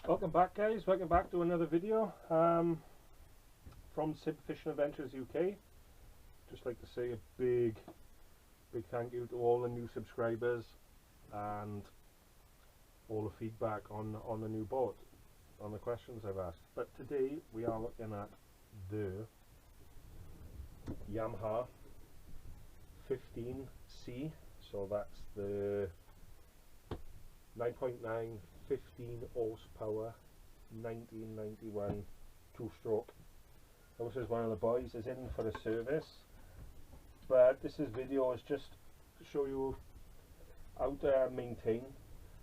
Welcome back, guys. Welcome back to another video from Sib Fishing Adventures UK. Just like to say a big thank you to all the new subscribers and all the feedback on the new boat, on the questions I've asked. But today we are looking at the YAMAHA 15C. So that's the 9.9 15 horsepower 1991 two-stroke. This is one of the boys is in for a service, but this video is just to show you how to maintain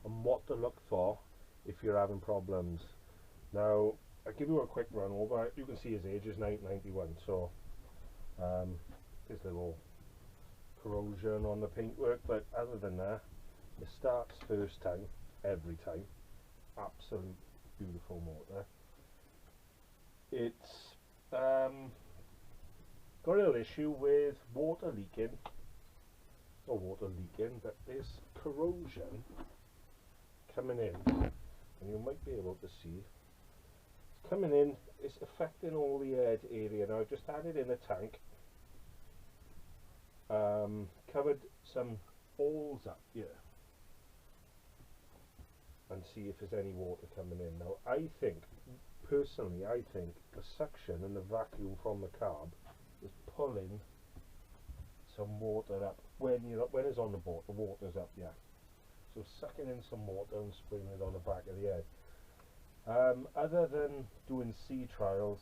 and what to look for if you're having problems. Now I'll give you a quick run over. You can see his age is 1991, so there's a little corrosion on the paintwork, but other than that, it starts first time every time. Absolute beautiful motor. It's got a little issue with water leaking, but there's corrosion coming in, and you might be able to see it's coming in. It's affecting all the head area. Now I've just added in a tank, covered some holes up here, and see if there's any water coming in. Now personally I think the suction and the vacuum from the carb is pulling some water up. When it's on the boat, the water's up, yeah. So sucking in some water and spraying it on the back of the head. Other than doing sea trials,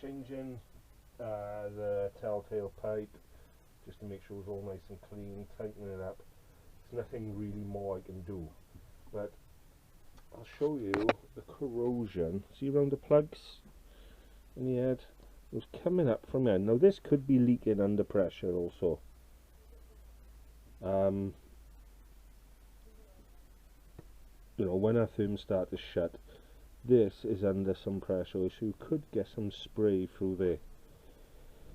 changing the telltale pipe just to make sure it's all nice and clean, tightening it up, there's nothing really more I can do. But I'll show you the corrosion. See around the plugs in the head? It was coming up from there. Now this could be leaking under pressure also. You know, when our thermostat is shut, this is under some pressure, so you could get some spray through there.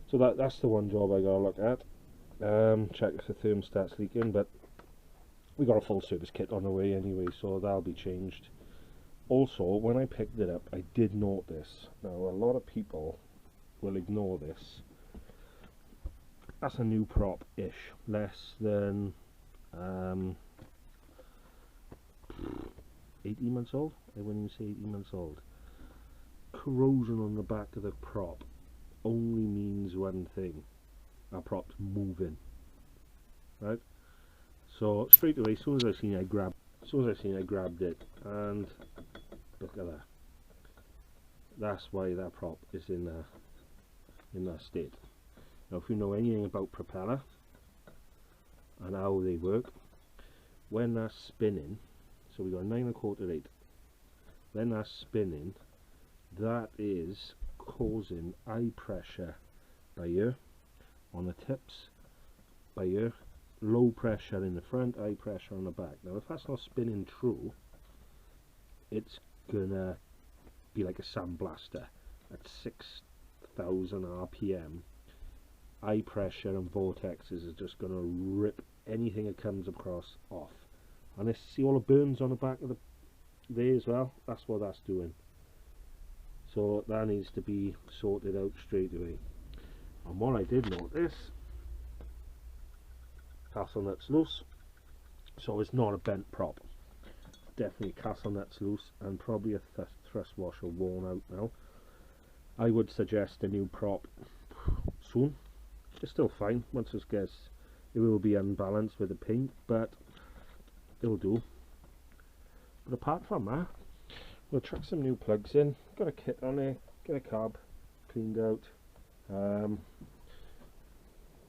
So that's the one job I gotta look at. Check if the thermostat's leaking, but we got a full service kit on the way anyway, so that'll be changed. Also, when I picked it up, I did notice, now a lot of people will ignore this, that's a new prop-ish, less than 18 months old. I wouldn't even say 18 months old. Corrosion on the back of the prop only means one thing: our prop's moving, right? So straight away, as soon as I seen it, I grabbed it, and look at that. That's why that prop is in that state. Now, if you know anything about propeller and how they work, when that's spinning, so we got 9 1/4 8. When that's spinning, that is causing eye pressure by here on the tips, by here. Low pressure in the front, high pressure on the back. Now if that's not spinning true, it's gonna be like a sandblaster at 6,000 RPM. High pressure and vortexes is just gonna rip anything that comes across off. And see all the burns on the back of there as well? That's what that's doing. So that needs to be sorted out straight away. And what I did notice, castle nuts loose, so it's not a bent prop. Definitely castle nuts loose, and probably a thrust washer worn out now. I would suggest a new prop soon. It's still fine. Once it gets, it will be unbalanced with the paint, but it'll do. But apart from that, we'll chuck some new plugs in. Got a kit on there. Get a carb cleaned out.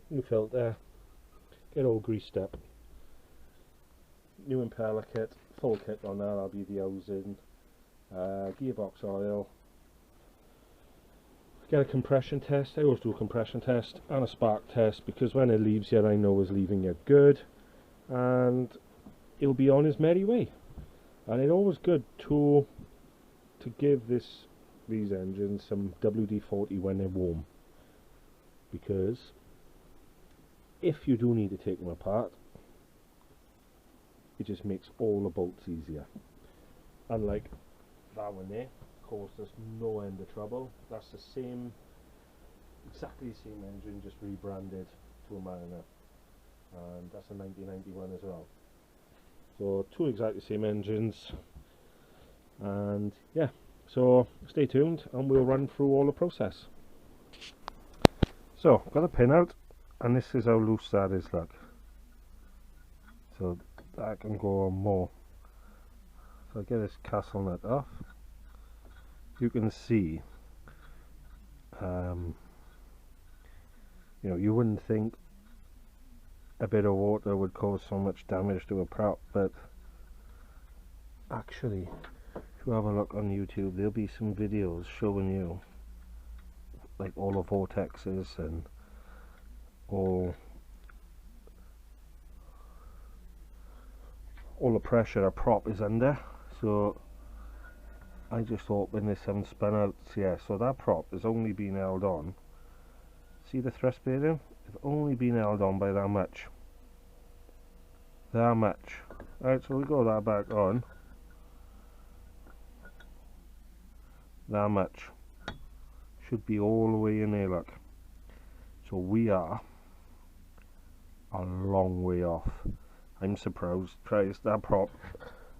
New filter. Get all greased up. New impeller kit, full kit on that. That'll be the housing. Gearbox oil. Get a compression test. I always do a compression test and a spark test, because when it leaves you, I know it's leaving you good, and it'll be on its merry way. And it's always good to give these engines some WD-40 when they're warm, because if you do need to take them apart, it just makes all the bolts easier. Unlike that one there caused us no end of trouble. That's the same, exactly the same engine, just rebranded to a Mariner, and that's a 1991 as well. So two exactly same engines, and yeah, so stay tuned and we'll run through all the process. So got the pin out, and this is how loose that is, look. So that can go on more. So I get this castle nut off. You can see, you know, you wouldn't think a bit of water would cause so much damage to a prop, but actually, if you have a look on YouTube, there'll be some videos showing you like all the vortexes and all the pressure a prop is under. So I just thought when this hadn't spun out, yeah, so that prop has only been held on. See the thrust bearing? It's only been held on by that much. That much. Alright, so we got that back on. That much. Should be all the way in there, look. So we are a long way off. I'm surprised that prop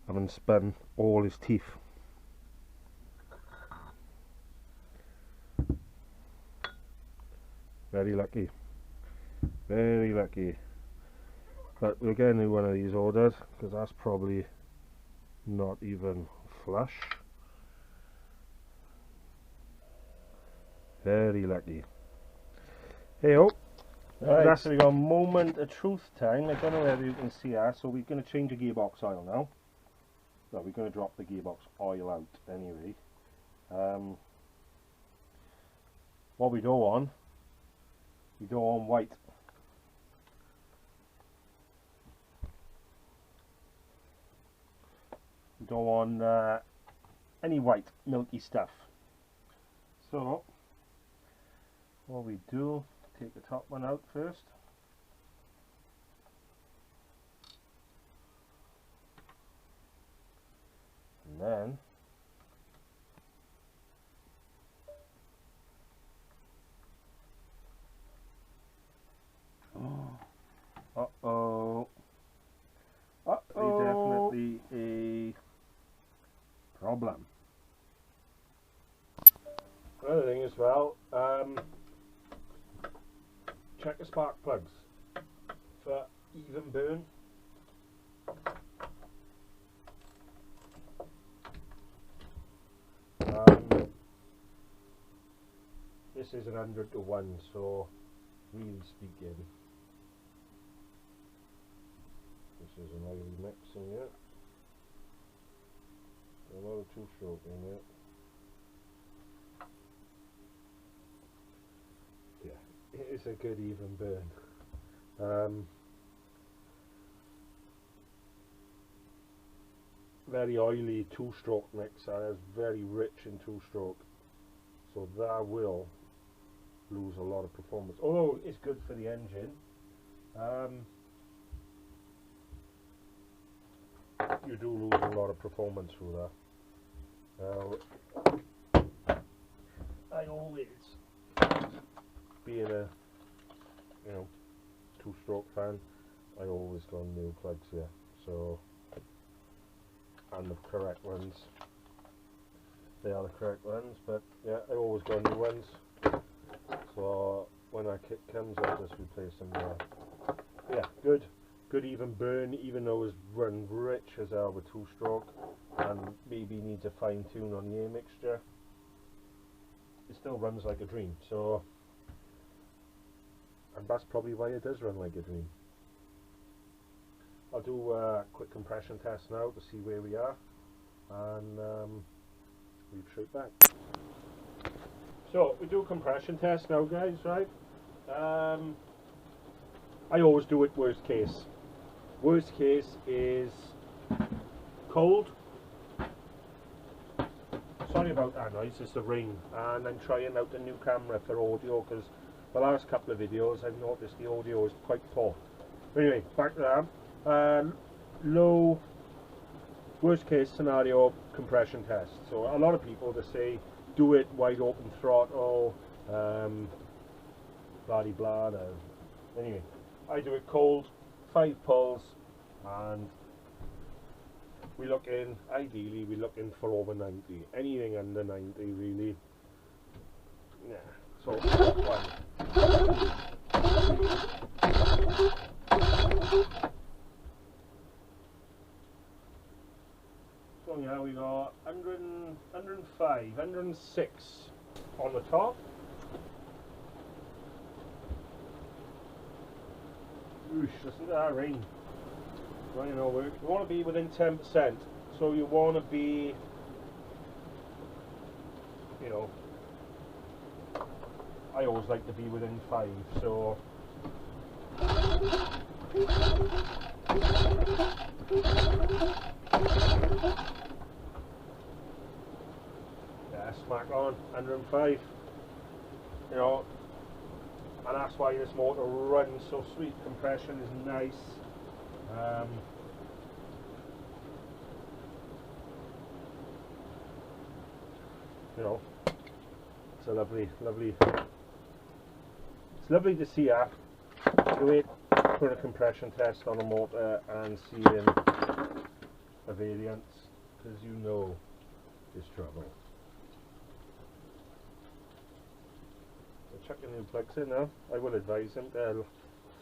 haven't spun all his teeth. Very lucky. Very lucky. But we'll get a new one of these ordered, because that's probably not even flush. Very lucky. Hey oh, right. That's we got a moment of truth time. I don't know whether you can see that. So we're going to change the gearbox oil now. Well, we're going to drop the gearbox oil out anyway. What we go on white. We go on any white milky stuff. So what we do, take the top one out first. And then definitely a problem. Another thing as well, check the spark plugs for even burn. This is an 100 to 1, so really speaking, this is an oily mix in here. A lot of two-stroke in there. Yeah, it is a good even burn. Very oily two-stroke mixer, is very rich in two-stroke, so that will lose a lot of performance. Although it's good for the engine, you do lose a lot of performance through that. I always, being a two-stroke fan, I always go new plugs here. So, and the correct ones. They are the correct ones, but yeah, I always go new ones. So when that kit comes, I'll just replace them there. Yeah, good even burn, even though it's run rich as hell with two-stroke, and maybe needs a fine tune on the air mixture. It still runs like a dream. So, and that's probably why it does run like a dream. I'll do a quick compression test now to see where we are, and we'll be straight back. So we do a compression test now, guys, right? I always do it worst case. Worst case is cold. Sorry about that noise, it's the rain, and I'm trying out a new camera for audio, because the last couple of videos I've noticed the audio is quite poor. Anyway, back to that. Low worst case scenario compression test. So a lot of people they say do it wide open throttle, blah de blah. Anyway, I do it cold, 5 pulls, and ideally we're looking for over 90. Anything under 90 really. Yeah. So one. So yeah, we got 105, 106 on the top. Oosh, listen to that rain. Right, you know, we want to be within 10%. So you want to be, you know, I always like to be within 5. So yeah, smack on 105. You know, and that's why this motor runs so sweet. Compression is nice. You know, it's a lovely. It's lovely to see that. Do it for a compression test on a motor and seeing a variance, because you know it's trouble. Chuck the new plugs in now. I will advise him to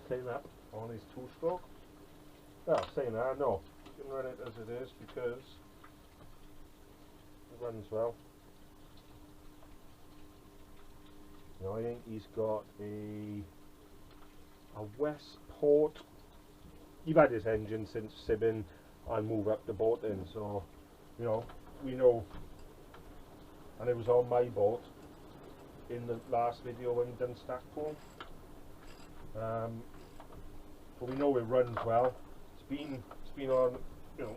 clean up on his 2-stroke. Well, saying that, no, you can run it as it is because it runs well. You know, I think he's got a Westport. You've had his engine since Sibbin and move up the boat in, so you know, we know, and it was on my boat in the last video when we done Stackpole. But we know it runs well. It's been on, you know,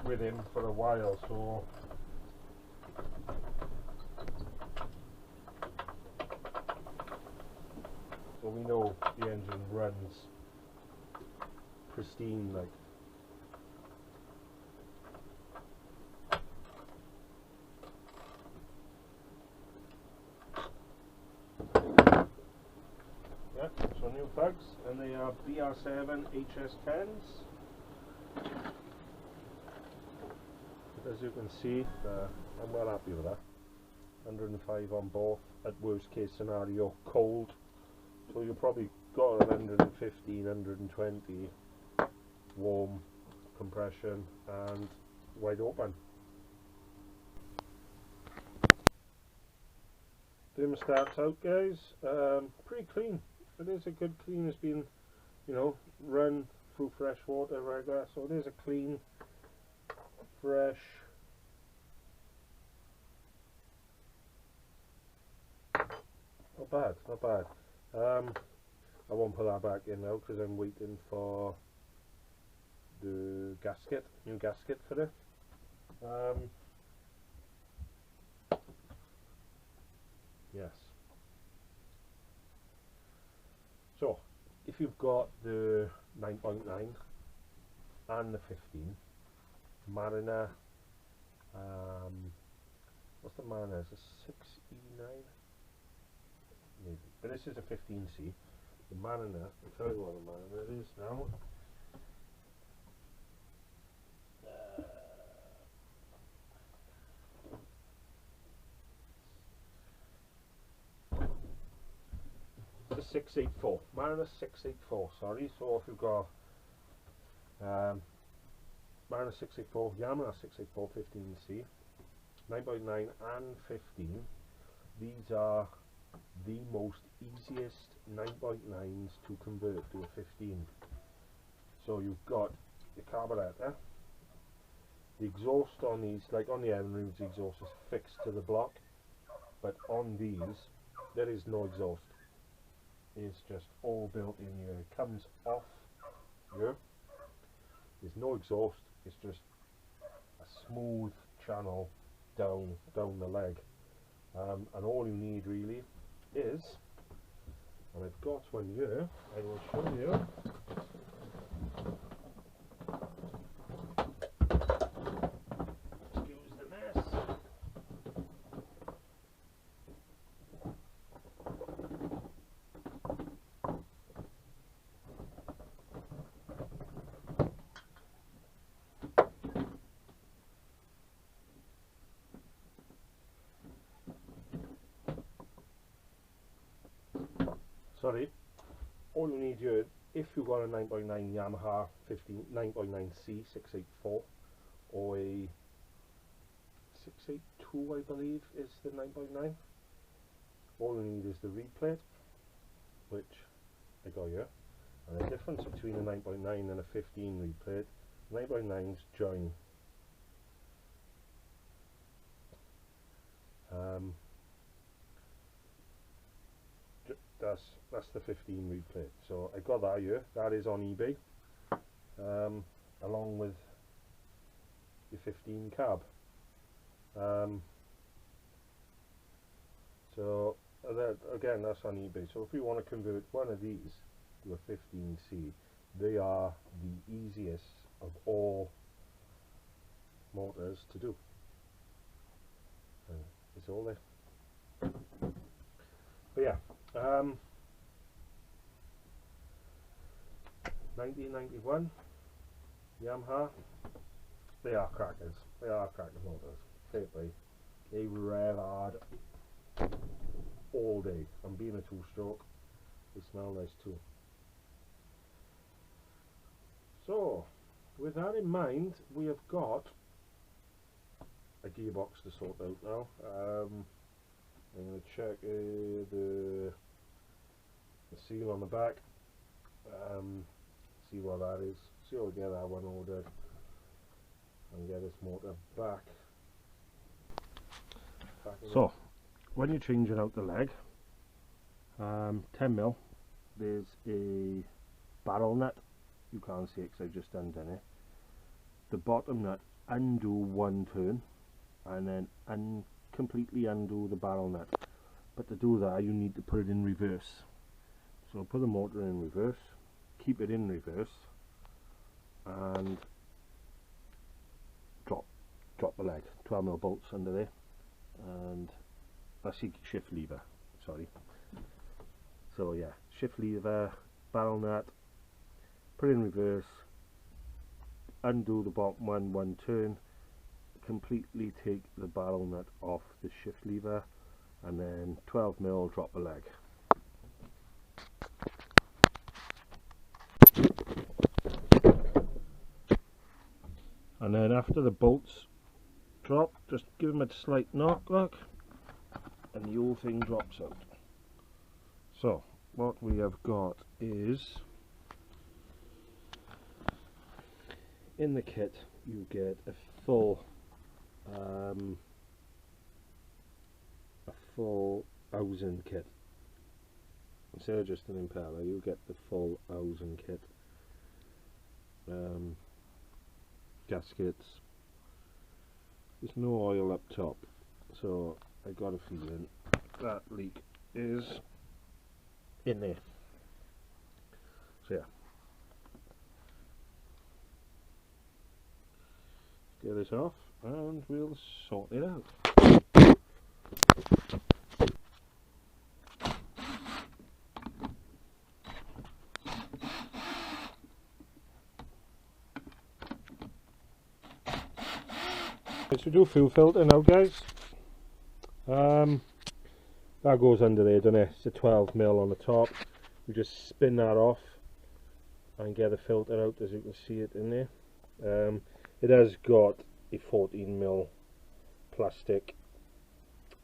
with him for a while, so we know the engine runs pristine like. So new plugs, and they are BR7 HS10s. As you can see, I'm well happy with that. 105 on both, at worst case scenario, cold. So you probably got 115, 120 warm compression and wide open. Thermostat's out, guys. Pretty clean. It is a good clean. It's been, you know, run through fresh water regular, so it is a clean, fresh. Not bad, not bad. I won't put that back in now because I'm waiting for the gasket, new gasket for it. Yes. So, if you've got the 9.9 and the 15, Mariner, what's the Mariner? Is it 6E9? Maybe. But this is a 15C. The Mariner, I'll tell you what the Mariner is now. The 684, Mariner 684, sorry. So if you've got Mariner 684, Yamaha 684 15C, 9.9 and 15, these are the most easiest 9.9s to convert to a 15. So you've got the carburetor, the exhaust on these, like on the Evinrude's, the exhaust is fixed to the block, but on these there is no exhaust. It's just all built in here. It comes off here. There's no exhaust. It's just a smooth channel down the leg, and all you need really is, and I've got one here. I will show you. sorry, all you need here, if you've got a 9.9 Yamaha 9.9C 684 or a 682, I believe is the 9.9, all you need is the reed plate, which I got here. And the difference between a 9.9 and a 15 reed plate, 9.9s join. That's the 15 reed plate. So I got that here. That is on eBay, along with the 15 carb. So that, again, that's on eBay. So if you want to convert one of these to a 15C, they are the easiest of all motors to do. It's all there. But yeah, 1991 Yamaha, they are crackers. They are cracker motors. Fair play. They rev hard all day. And being a two-stroke, they smell nice too. So, with that in mind, we have got a gearbox to sort out now. I'm going to check the seal on the back, see what that is, see how we get that one ordered and get this motor back. So, when you're changing out the leg, 10mm, there's a barrel nut. You can't see it because I've just undone it. The bottom nut, undo one turn and then completely undo the barrel nut. But to do that, you need to put it in reverse. So put the motor in reverse, keep it in reverse, and drop the leg. 12mm bolts under there, and that's the shift lever. Sorry. So yeah, shift lever, barrel nut, put it in reverse, undo the bottom one turn, completely take the barrel nut off the shift lever, and then 12mm, drop the leg. And then after the bolts drop, just give them a slight knock, look, and the whole thing drops out. So what we have got is, in the kit you get a full housing kit. Instead of just an impeller, you get the full housing kit. Gaskets. There's no oil up top, so I got a feeling that leak is in there. So yeah, get this off and we'll sort it out. So we do fuel filter now, guys. That goes under there, doesn't it? It's a 12mm on the top. We just spin that off and get the filter out, as you can see it in there. It has got a 14mm plastic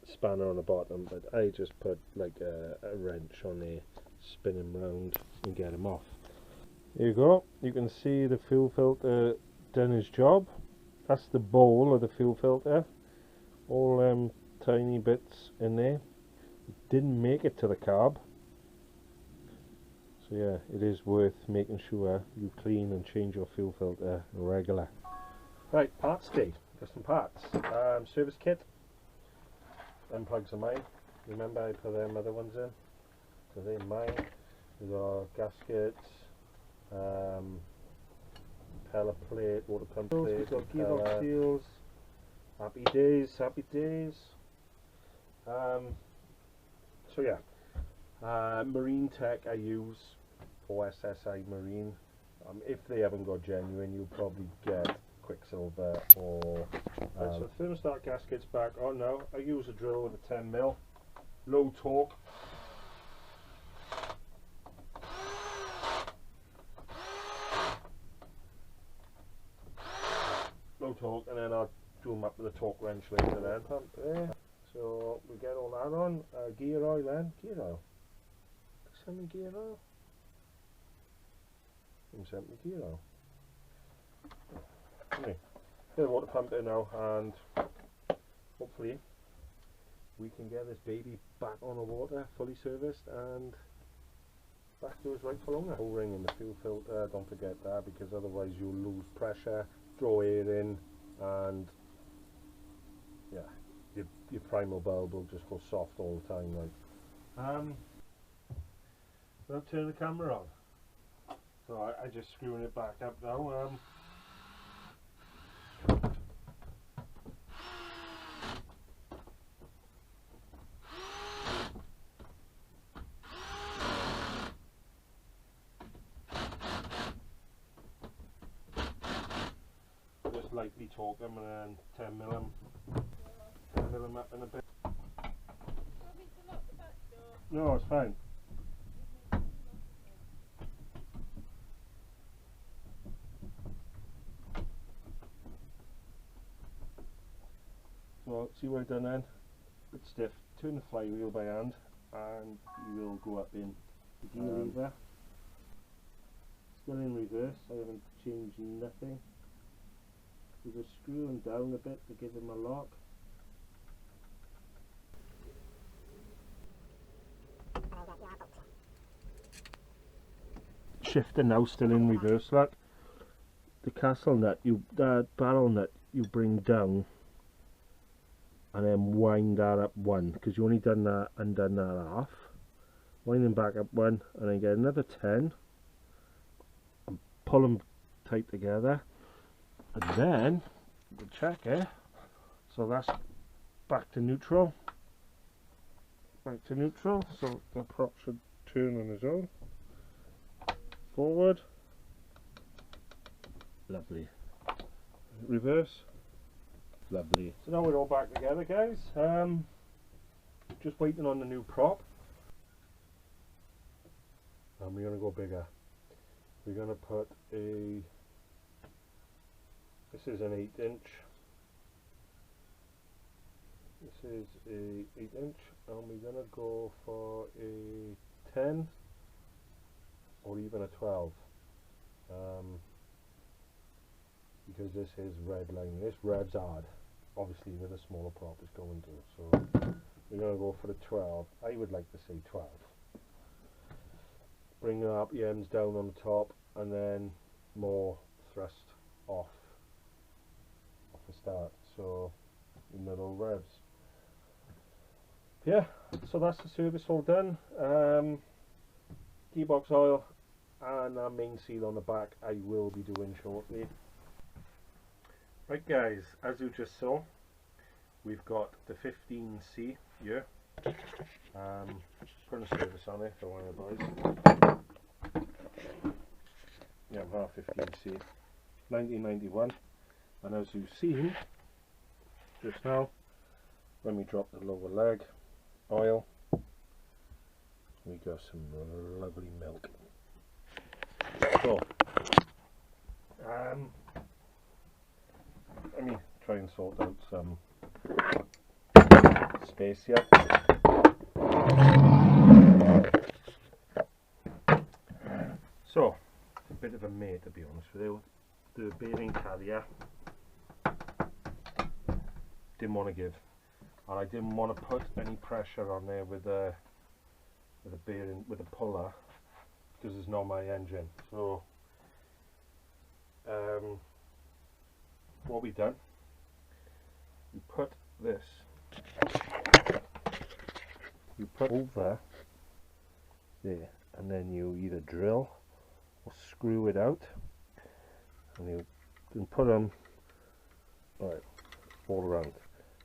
spanner on the bottom, but I just put like a wrench on there, spin him round and get him off. There you go. You can see the fuel filter done his job. That's the bowl of the fuel filter. All tiny bits in there. It didn't make it to the carb. So yeah, it is worth making sure you clean and change your fuel filter regular. Right, parts day. Got some parts. Service kit. Them plugs are mine. Remember I put them other ones in. So they're mine. We've got gaskets. Impeller plate, water pump plate, we've got gearbox seals, happy days. So yeah, marine tech I use, OSSI Marine. If they haven't got genuine, you'll probably get Quicksilver or... so thermostat gaskets back on now. I use a drill with a 10mm, low torque. no torque, and then I'll do them up with a torque wrench later then. Pump there. So we get all that on. Gear oil then. Gear oil. Send me gear oil. Send me gear oil. Okay. Get the water pump in now, and hopefully we can get this baby back on the water, fully serviced, and back to us right for longer. O-ring in the fuel filter, don't forget that, because otherwise you'll lose pressure, draw air in, and yeah, your primal bulb will just go soft all the time. Like, I'll turn the camera on. So I just screwing it back up now. Just lightly torque them and then 10 mil them up in a bit. No, it's fine. So see what I've done then? Bit stiff. Turn the flywheel by hand and you will go up in the gear lever. Still in reverse, I haven't changed nothing. So just screw them down a bit to give them a lock. Shifter now still in reverse, like the castle nut, that barrel nut you bring down and then wind that up one, because you only done that and done that half. Wind them back up one and then get another 10 and pull them tight together, and then we'll check it. So that's back to neutral. Back to neutral, so the prop should turn on its own. Forward. Lovely. Reverse. Lovely. So now we're all back together, guys. Just waiting on the new prop. And we're going to go bigger. We're going to put a... This is an 8-inch. This is a 8-inch, and we're going to go for a 10 or even a 12. Because this is red line. This revs hard. Obviously with a smaller prop it's going to. So we're going to go for the 12. I would like to say 12. Bring the RPMs down on the top and then more thrust off the start. So in the low revs. Yeah, so that's the service all done. Gearbox oil and our main seal on the back I will be doing shortly. Right guys, as you just saw, we've got the 15C here. Putting a service on it for one of the boys. YAMAHA 15C, 1991. And as you've seen just now, when we drop the lower leg oil, we got some lovely milk. So, let me try and sort out some space here. So, it's a bit of a mate, to be honest with you. The bearing carrier didn't want to give, and I didn't want to put any pressure on there with a bearing, with a puller, because it's not my engine. So what we done, we put this, you put over there, and then you either drill or screw it out, and you can put them right all around.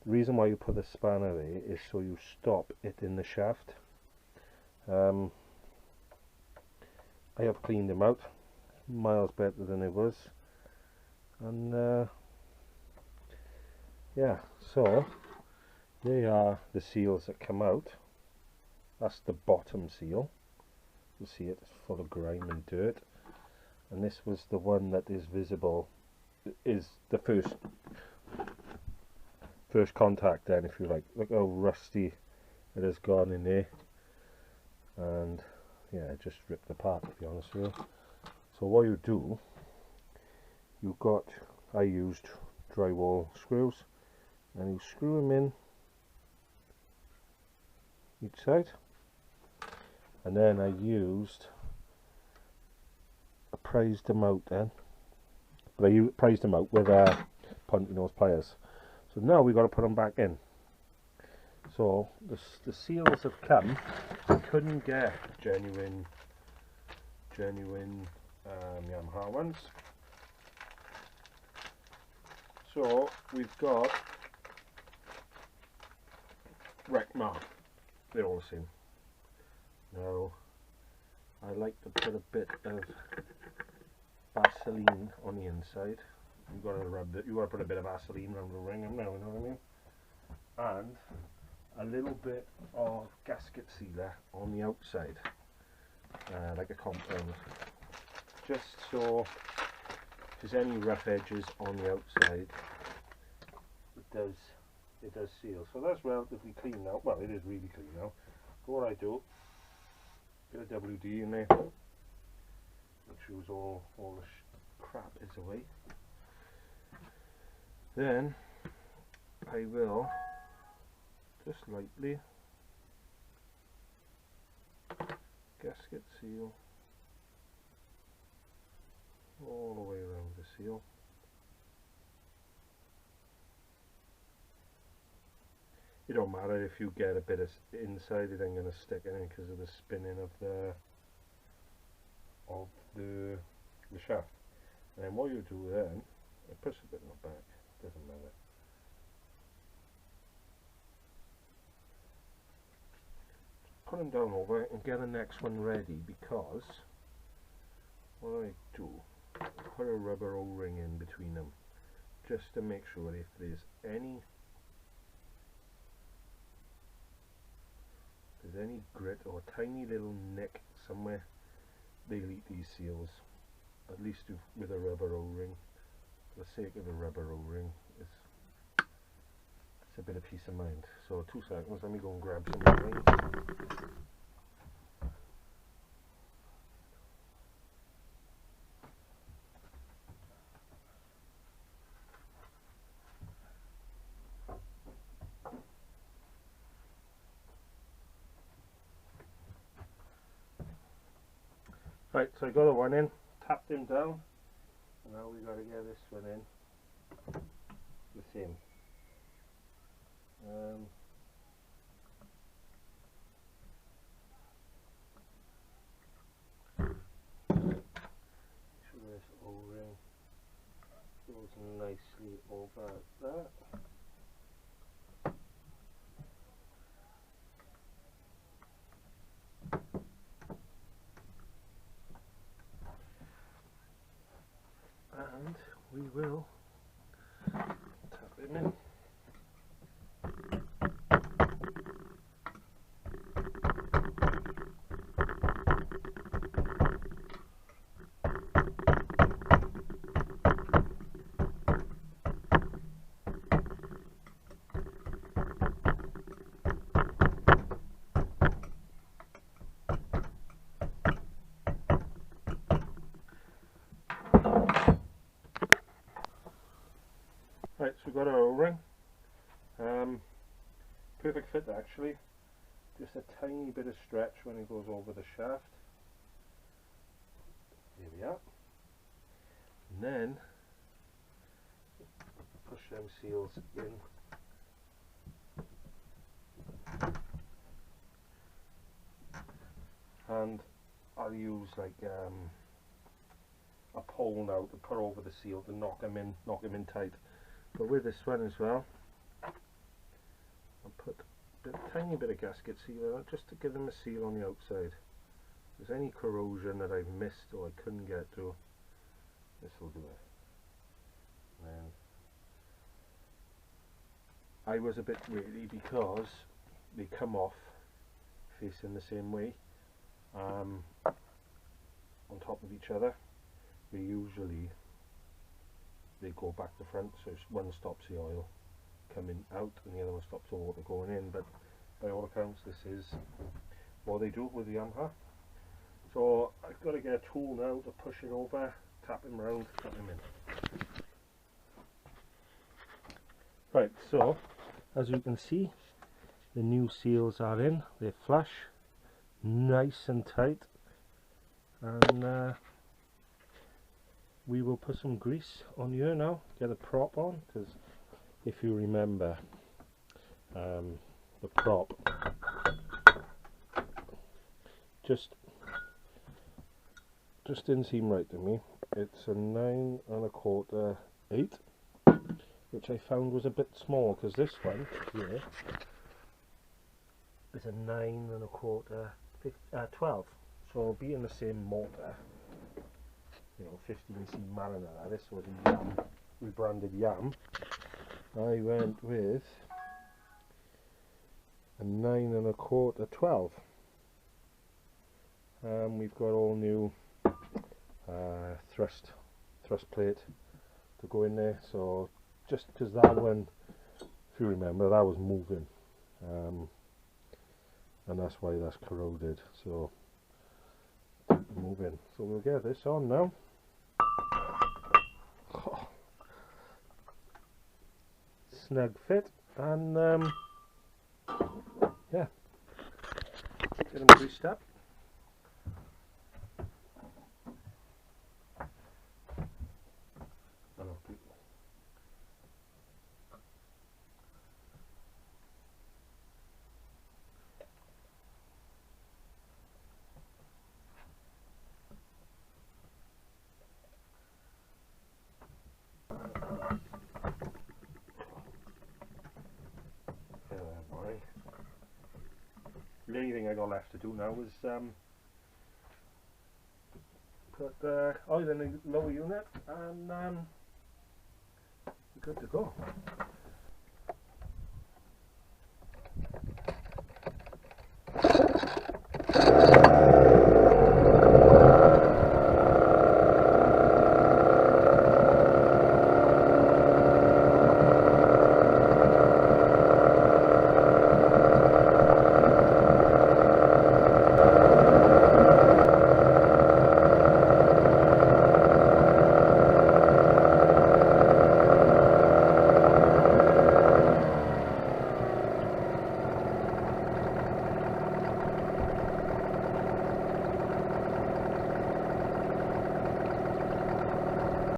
The reason why you put a spanner there is so you stop it in the shaft. I have cleaned them out, miles better than it was, and yeah, so they are the seals that come out. That's the bottom seal. You see it's full of grime and dirt, and this was the one that is visible, is the first first contact then, if you like. Look how rusty it has gone in there, and yeah, it just ripped apart, to be honest with you. So what you do, you've got, I used drywall screws, and you screw them in each side, and then I used a prized them out then, but I prized them out with pointy nose pliers. So now we've got to put them back in. So the seals have come. I couldn't get genuine Yamaha ones. So we've got Rekma. They're all the same. Now I like to put a bit of Vaseline on the inside. You've got to put a bit of Vaseline around the ring now, you know what I mean? And a little bit of gasket sealer on the outside, like a compound, just so if there's any rough edges on the outside, it does seal. So that's relatively clean now. Well, it is really clean now. So what I do, bit of WD in there, make sure all the crap is away. Then I will just lightly gasket seal all the way around the seal. It don't matter if you get a bit of inside, it ain't going to stick in because of the spinning of the shaft. And then what you do then, I push a bit in the back, doesn't matter. Put them down over and get the next one ready, because what I do, put a rubber O-ring in between them just to make sure if there's any grit or tiny little nick somewhere, they'll eat these seals. At least with a rubber O-ring. For the sake of a rubber O-ring, it's a bit of peace of mind. So 2 seconds, let me go and grab some O-rings. Right, so I got the one in, tapped him down, and now we got to get this one in the same. So this O-ring goes nicely over that. And we will tap him in. Right, so we've got our O-ring. Perfect fit actually. Just a tiny bit of stretch when it goes over the shaft. There we are. And then push them seals in. And I'll use like a pole now to put over the seal to knock them in tight. But with this one as well, I'll put a tiny bit of gasket sealer just to give them a seal on the outside. If there's any corrosion that I've missed or I couldn't get to, this will do it. And I was a bit wary because they come off facing the same way on top of each other. They go back to front, so one stops the oil coming out and the other one stops the water going in, but by all accounts this is what they do with the Yamaha. So I've got to get a tool now to push it over, tap him around, tap him in. Right, so as you can see, the new seals are in, they're flush, nice and tight, and we will put some grease on here now, get a prop on, because if you remember, the prop just didn't seem right to me. It's a 9 1/4 8, which I found was a bit small, because this one here is a 9 1/4 12. So being the same motor, you know, 15C Mariner, this was a YAM, rebranded YAM, I went with a 9 1/4 12. We've got all new thrust plate to go in there, so just because that one, if you remember, that was moving, and that's why that's corroded, so moving. So we'll get this on now. Snug fit, and yeah, get them greased up. The only thing I got left to do now is put oil in the lower unit, and we're good to go.